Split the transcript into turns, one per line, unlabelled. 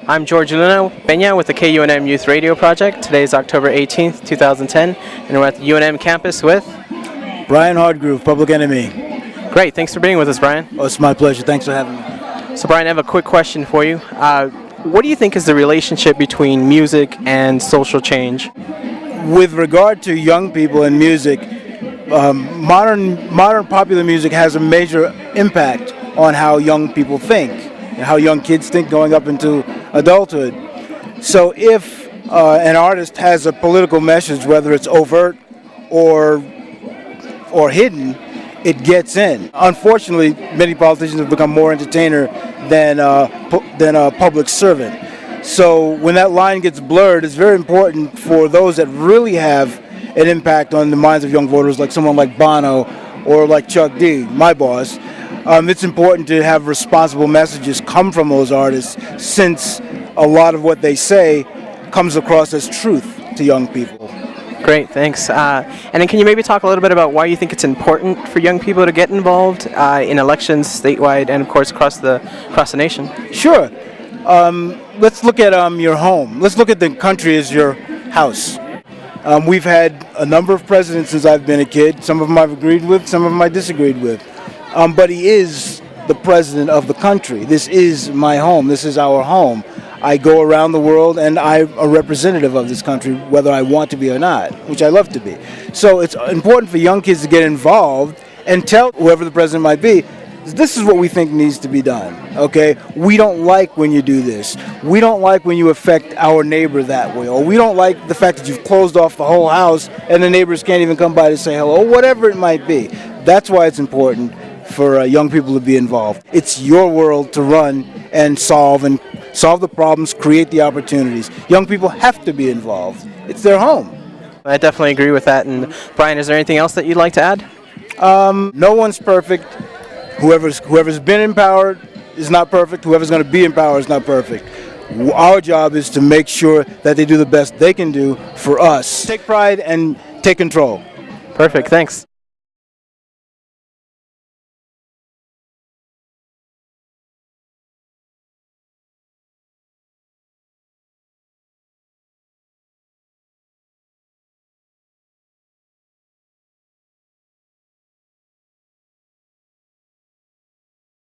I'm George Luna Peña with the KUNM Youth Radio Project. Today is October 18th, 2010, and we're at the UNM campus with...
Brian Hardgroove, Public Enemy.
Great, thanks for being with us, Brian.
Oh, it's my pleasure. Thanks for having me.
So, Brian, I have a quick question for you. What do you think is the relationship between music and social change?
With regard to young people and music, modern popular music has a major impact on how young people think, and how young kids think going up into adulthood. So if an artist has a political message, whether it's overt or hidden, it gets in. Unfortunately, many politicians have become more entertainer than a public servant. So when that line gets blurred, it's very important for those that really have an impact on the minds of young voters, like someone like Bono or like Chuck D, my boss. It's important to have responsible messages come from those artists, since a lot of what they say comes across as truth to young people.
Great, thanks. And then can you maybe talk a little bit about why you think it's important for young people to get involved in elections statewide and, of course, across the nation?
Sure. Let's look at your home. Let's look at the country as your house. We've had a number of presidents since I've been a kid. Some of them I've agreed with, some of them I disagreed with. But he is the president of the country. This is my home. This is our home. I go around the world and I'm a representative of this country, whether I want to be or not, which I love to be. So it's important for young kids to get involved and tell whoever the president might be, this is what we think needs to be done, okay? We don't like when you do this. We don't like when you affect our neighbor that way. Or we don't like the fact that you've closed off the whole house and the neighbors can't even come by to say hello, or whatever it might be. That's why it's important for young people to be involved. It's your world to run and solve the problems, create the opportunities. Young people have to be involved. It's their home.
I definitely agree with that. And Brian, is there anything else that you'd like to add?
No one's perfect. Whoever's been in power is not perfect. Whoever's going to be in power is not perfect. Our job is to make sure that they do the best they can do for us. Take pride and take control.
Perfect. Thanks.